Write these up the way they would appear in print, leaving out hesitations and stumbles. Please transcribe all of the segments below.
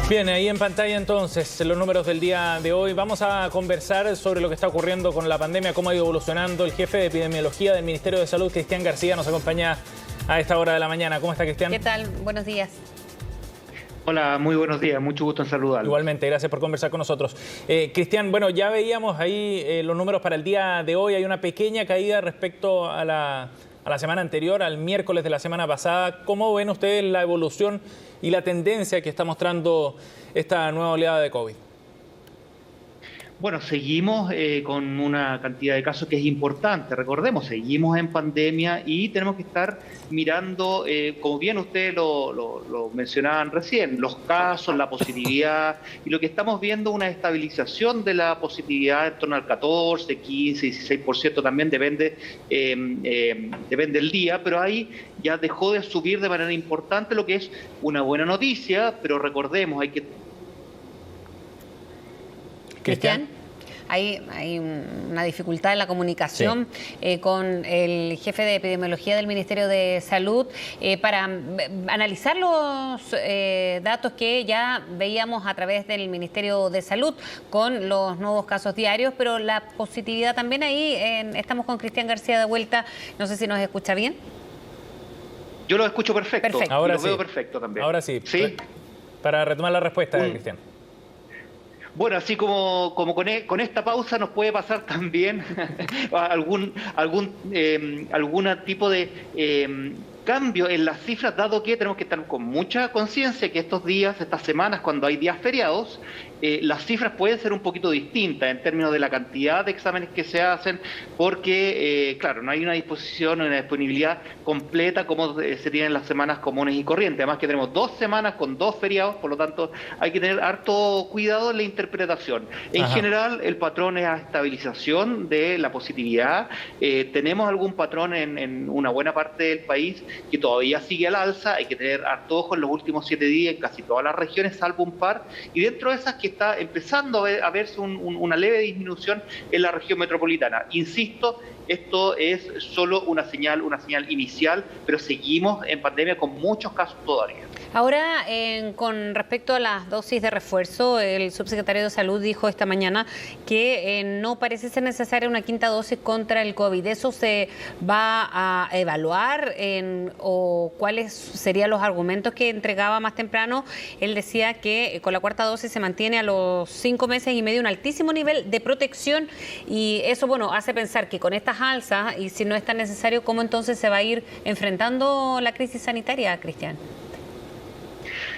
Bien, ahí en pantalla entonces los números del día de hoy. Vamos a conversar sobre lo que está ocurriendo con la pandemia, cómo ha ido evolucionando. El jefe de epidemiología del Ministerio de Salud, Cristian García, nos acompaña a esta hora de la mañana. ¿Cómo está, Cristian? ¿Qué tal? Buenos días. Hola, muy buenos días, mucho gusto en saludarlos. Igualmente, gracias por conversar con nosotros. Cristian, bueno, ya veíamos ahí los números para el día de hoy. Hay una pequeña caída respecto a la semana anterior, al miércoles de la semana pasada. ¿Cómo ven ustedes la evolución y la tendencia que está mostrando esta nueva oleada de COVID? Bueno, seguimos con una cantidad de casos que es importante. Recordemos, seguimos en pandemia y tenemos que estar mirando, como bien ustedes lo mencionaban recién, los casos, la positividad, y lo que estamos viendo una estabilización de la positividad en torno al 14, 15, 16%, también depende del día, pero ahí ya dejó de subir de manera importante, lo que es una buena noticia, pero recordemos, hay que... Cristian, hay una dificultad en la comunicación con el jefe de epidemiología del Ministerio de Salud para analizar los datos que ya veíamos a través del Ministerio de Salud con los nuevos casos diarios, pero la positividad también ahí. Estamos con Cristian García de vuelta, no sé si nos escucha bien. Yo lo escucho perfecto. Perfecto. Ahora lo sí. veo perfecto también. Ahora sí. ¿Sí? Para retomar la respuesta, Cristian. Bueno, así como con esta pausa nos puede pasar también algún tipo de cambio en las cifras, dado que tenemos que estar con mucha conciencia que estos días, estas semanas, cuando hay días feriados, las cifras pueden ser un poquito distintas en términos de la cantidad de exámenes que se hacen, porque, claro, no hay una disposición, una disponibilidad completa como se tiene en las semanas comunes y corrientes. Además que tenemos 2 semanas con 2 feriados, por lo tanto hay que tener harto cuidado en la interpretación. En general, el patrón es a estabilización de la positividad. Tenemos algún patrón en una buena parte del país que todavía sigue al alza. Hay que tener harto ojo en los últimos 7 días en casi todas las regiones, salvo un par, y dentro de esas que está empezando a verse una leve disminución en la región metropolitana. Insisto, esto es solo una señal inicial, pero seguimos en pandemia con muchos casos todavía. Ahora, con respecto a las dosis de refuerzo, el subsecretario de Salud dijo esta mañana que no parece ser necesaria una quinta dosis contra el COVID. ¿Eso se va a evaluar o cuáles serían los argumentos que entregaba más temprano? Él decía que con la cuarta dosis se mantiene a los 5 meses y medio un altísimo nivel de protección, y eso, bueno, hace pensar que con estas alzas, y si no es tan necesario, ¿cómo entonces se va a ir enfrentando la crisis sanitaria, Cristian?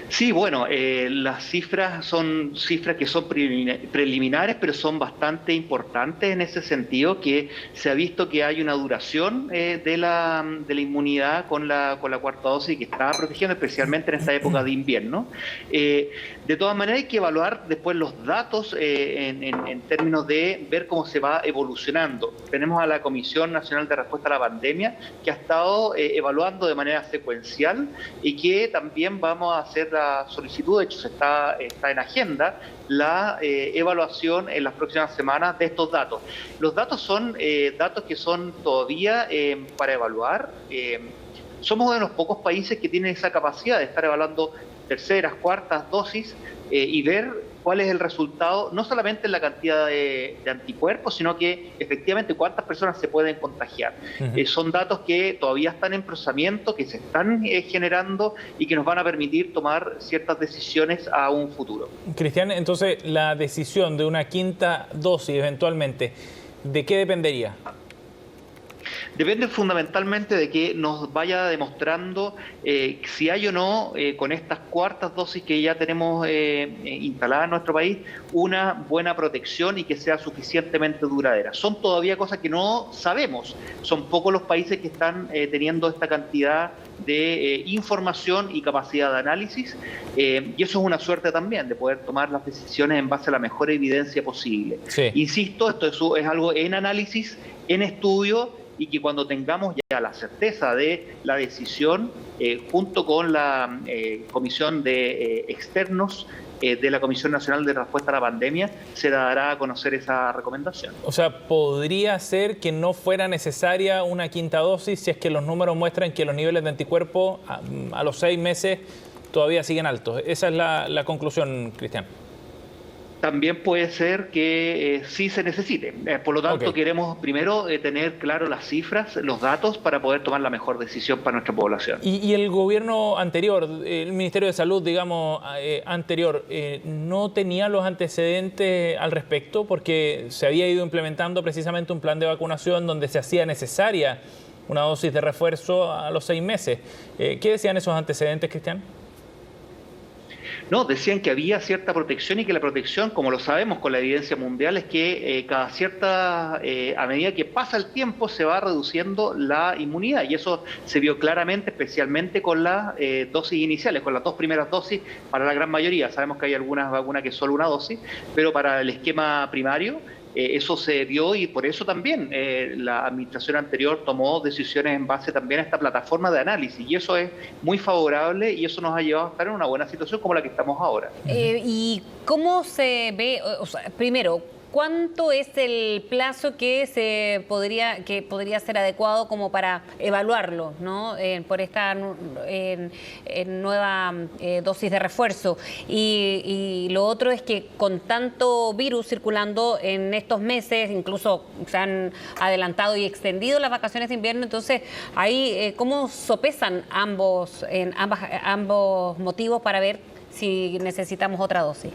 Sí, bueno, las cifras son cifras que son preliminares, pero son bastante importantes en ese sentido, que se ha visto que hay una duración de la inmunidad con la cuarta dosis que está protegiendo, especialmente en esta época de invierno. De todas maneras, hay que evaluar después los datos en términos de ver cómo se va evolucionando. Tenemos a la Comisión Nacional de Respuesta a la Pandemia, que ha estado evaluando de manera secuencial y que también vamos a hacer la solicitud, de hecho está en agenda, la evaluación en las próximas semanas de estos datos. Los datos son datos que son todavía para evaluar. Somos uno de los pocos países que tienen esa capacidad de estar evaluando terceras, cuartas dosis y ver cuál es el resultado, no solamente en la cantidad de anticuerpos, sino que efectivamente cuántas personas se pueden contagiar. Son datos que todavía están en procesamiento, que se están generando y que nos van a permitir tomar ciertas decisiones a un futuro. Cristian, entonces la decisión de una quinta dosis eventualmente, ¿de qué dependería? Depende fundamentalmente de que nos vaya demostrando si hay o no, con estas cuartas dosis que ya tenemos instaladas en nuestro país, una buena protección y que sea suficientemente duradera. Son todavía cosas que no sabemos. Son pocos los países que están teniendo esta cantidad de información y capacidad de análisis, y eso es una suerte también, de poder tomar las decisiones en base a la mejor evidencia posible. Sí. Insisto, esto es algo en análisis, en estudio, y que cuando tengamos ya la certeza de la decisión, junto con la Comisión de Externos de la Comisión Nacional de Respuesta a la Pandemia, se dará a conocer esa recomendación. O sea, ¿podría ser que no fuera necesaria una quinta dosis si es que los números muestran que los niveles de anticuerpos a los 6 meses todavía siguen altos. Esa es la conclusión, Cristian. También puede ser que sí se necesite. Por lo tanto, queremos primero tener claro las cifras, los datos, para poder tomar la mejor decisión para nuestra población. ¿Y el gobierno anterior, el Ministerio de Salud, digamos, anterior, no tenía los antecedentes al respecto? Porque se había ido implementando precisamente un plan de vacunación donde se hacía necesaria una dosis de refuerzo a los 6 meses. ¿Qué decían esos antecedentes, Cristian? No, decían que había cierta protección y que la protección, como lo sabemos con la evidencia mundial, es que a medida que pasa el tiempo se va reduciendo la inmunidad, y eso se vio claramente, especialmente con las dosis iniciales, con las 2 primeras dosis para la gran mayoría. Sabemos que hay algunas vacunas que es solo una dosis, pero para el esquema primario eso se vio, y por eso también la administración anterior tomó decisiones en base también a esta plataforma de análisis, y eso es muy favorable y eso nos ha llevado a estar en una buena situación como la que estamos ahora. ¿Y cómo se ve, primero, cuánto es el plazo que podría ser adecuado como para evaluarlo, ¿no? Por esta nueva dosis de refuerzo? Y lo otro es que con tanto virus circulando en estos meses, incluso se han adelantado y extendido las vacaciones de invierno, entonces ahí ¿cómo sopesan ambos motivos para ver si necesitamos otra dosis?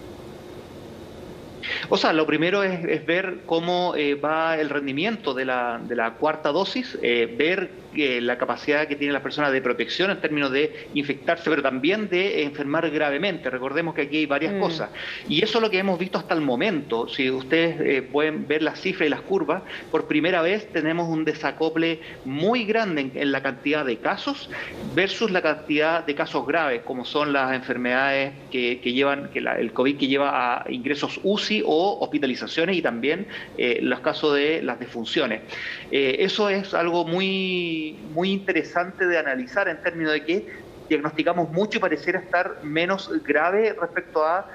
O sea, lo primero es ver cómo va el rendimiento de la cuarta dosis, ver la capacidad que tienen las personas de protección en términos de infectarse, pero también de enfermar gravemente. Recordemos que aquí hay varias cosas. Y eso es lo que hemos visto hasta el momento. Si ustedes pueden ver las cifras y las curvas, por primera vez tenemos un desacople muy grande en la cantidad de casos versus la cantidad de casos graves, como son las enfermedades que llevan, el COVID que lleva a ingresos UCI o hospitalizaciones, y también los casos de las defunciones. Eso es algo muy interesante de analizar en términos de que diagnosticamos mucho y pareciera estar menos grave respecto a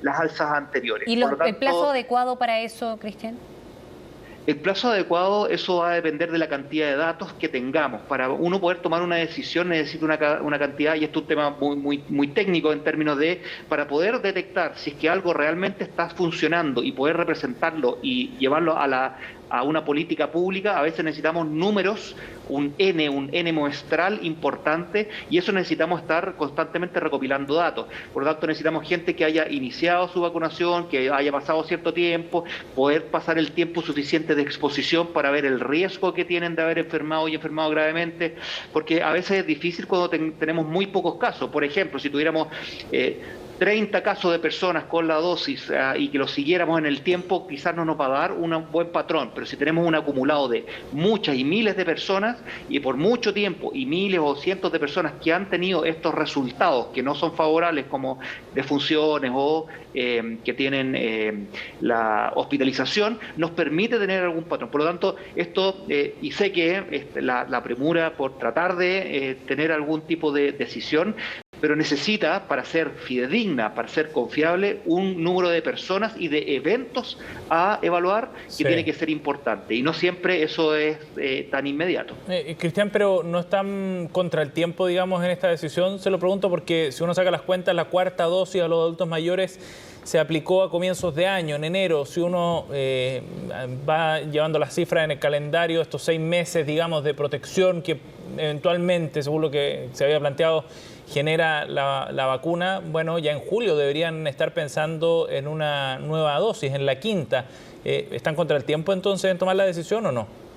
las alzas anteriores. ¿Y el plazo adecuado para eso, Cristian? El plazo adecuado, eso va a depender de la cantidad de datos que tengamos. Para uno poder tomar una decisión necesita una cantidad, y esto es un tema muy técnico en términos de, para poder detectar si es que algo realmente está funcionando y poder representarlo y llevarlo a una política pública, a veces necesitamos números, un N muestral importante, y eso necesitamos estar constantemente recopilando datos. Por lo tanto, necesitamos gente que haya iniciado su vacunación, que haya pasado cierto tiempo, poder pasar el tiempo suficiente de exposición para ver el riesgo que tienen de haber enfermado y enfermado gravemente, porque a veces es difícil cuando tenemos muy pocos casos. Por ejemplo, si tuviéramos 30 casos de personas con la dosis y que los siguiéramos en el tiempo, quizás no nos va a dar un buen patrón, pero si tenemos un acumulado de muchas y miles de personas y por mucho tiempo, y miles o cientos de personas que han tenido estos resultados que no son favorables, como defunciones o que tienen la hospitalización, nos permite tener algún patrón. Por lo tanto, esto, y sé que la premura por tratar de tener algún tipo de decisión, pero necesita, para ser fidedigna, para ser confiable, un número de personas y de eventos a evaluar que tiene que ser importante, y no siempre eso es tan inmediato. Cristian, pero no están contra el tiempo, digamos, en esta decisión. Se lo pregunto porque si uno saca las cuentas, la cuarta dosis a los adultos mayores se aplicó a comienzos de año, en enero. Si uno va llevando las cifras en el calendario, estos 6 meses, digamos, de protección que eventualmente, según lo que se había planteado, genera la vacuna, bueno, ya en julio deberían estar pensando en una nueva dosis, en la quinta. ¿Están contra el tiempo entonces en tomar la decisión o no?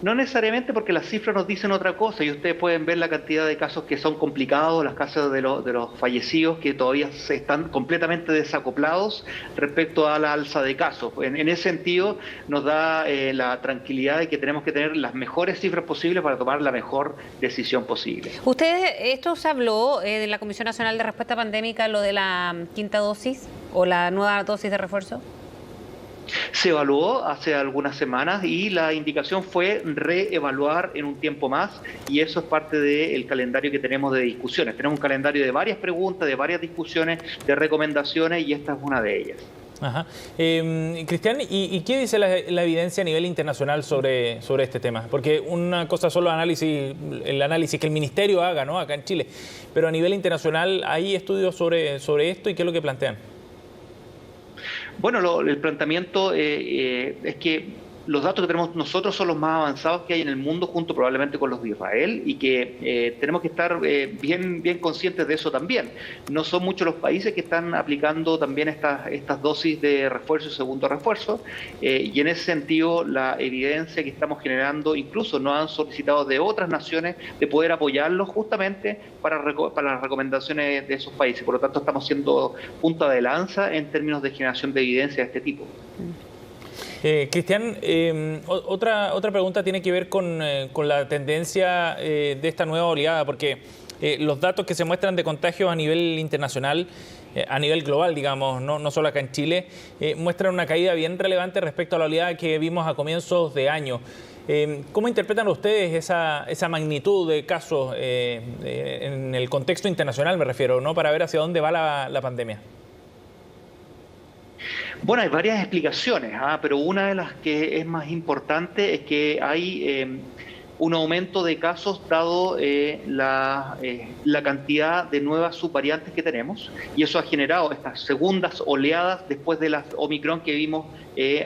No necesariamente, porque las cifras nos dicen otra cosa, y ustedes pueden ver la cantidad de casos que son complicados, las casos de los fallecidos que todavía están completamente desacoplados respecto a la alza de casos. En ese sentido nos da la tranquilidad de que tenemos que tener las mejores cifras posibles para tomar la mejor decisión posible. Esto se habló de la Comisión Nacional de Respuesta Pandémica, lo de la quinta dosis o la nueva dosis de refuerzo. Se evaluó hace algunas semanas y la indicación fue reevaluar en un tiempo más, y eso es parte del calendario que tenemos de discusiones. Tenemos un calendario de varias preguntas, de varias discusiones, de recomendaciones, y esta es una de ellas. Ajá. Cristian, ¿y qué dice la evidencia a nivel internacional sobre este tema? Porque una cosa son el análisis que el Ministerio haga, ¿no?, acá en Chile, pero a nivel internacional, ¿hay estudios sobre esto y qué es lo que plantean? Bueno, el planteamiento es que los datos que tenemos nosotros son los más avanzados que hay en el mundo, junto probablemente con los de Israel, y que tenemos que estar bien conscientes de eso también. No son muchos los países que están aplicando también estas dosis de refuerzo y segundo refuerzo, y en ese sentido la evidencia que estamos generando, incluso nos han solicitado de otras naciones de poder apoyarlos justamente para las recomendaciones de esos países. Por lo tanto, estamos siendo punta de lanza en términos de generación de evidencia de este tipo. Cristian, otra pregunta tiene que ver con la tendencia de esta nueva oleada, porque los datos que se muestran de contagios a nivel internacional, a nivel global, digamos, no solo acá en Chile, muestran una caída bien relevante respecto a la oleada que vimos a comienzos de año. ¿Cómo interpretan ustedes esa magnitud de casos en el contexto internacional, me refiero, ¿no?, para ver hacia dónde va la pandemia? Bueno, hay varias explicaciones, pero una de las que es más importante es que hay un aumento de casos dado la cantidad de nuevas subvariantes que tenemos, y eso ha generado estas segundas oleadas después de las Omicron que vimos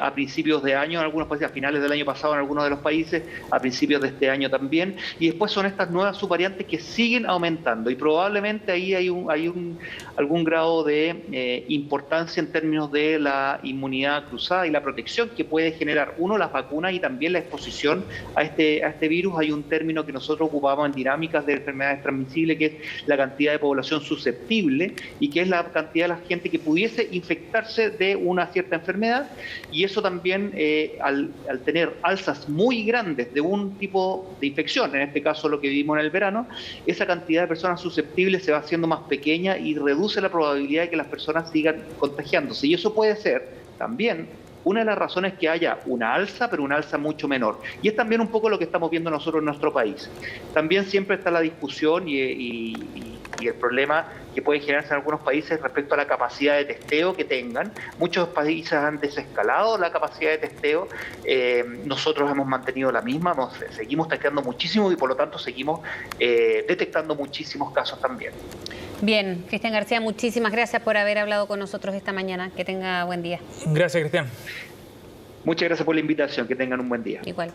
a principios de año en algunos países, a finales del año pasado en algunos de los países, a principios de este año también, y después son estas nuevas subvariantes que siguen aumentando, y probablemente ahí hay algún grado de importancia en términos de la inmunidad cruzada y la protección que puede generar las vacunas y también la exposición a este virus. Hay un término que nosotros ocupamos en dinámicas de enfermedades transmisibles, que es la cantidad de población susceptible, y que es la cantidad de la gente que pudiese infectarse de una cierta enfermedad. Y eso también, al tener alzas muy grandes de un tipo de infección, en este caso lo que vivimos en el verano, esa cantidad de personas susceptibles se va haciendo más pequeña y reduce la probabilidad de que las personas sigan contagiándose. Y eso puede ser también una de las razones que haya una alza, pero una alza mucho menor. Y es también un poco lo que estamos viendo nosotros en nuestro país. También siempre está la discusión y el problema que puede generarse en algunos países respecto a la capacidad de testeo que tengan. Muchos países han desescalado la capacidad de testeo. Nosotros hemos mantenido la misma, seguimos testeando muchísimo y por lo tanto seguimos detectando muchísimos casos también. Bien, Cristian García, muchísimas gracias por haber hablado con nosotros esta mañana. Que tenga buen día. Gracias, Cristian. Muchas gracias por la invitación. Que tengan un buen día. Igual.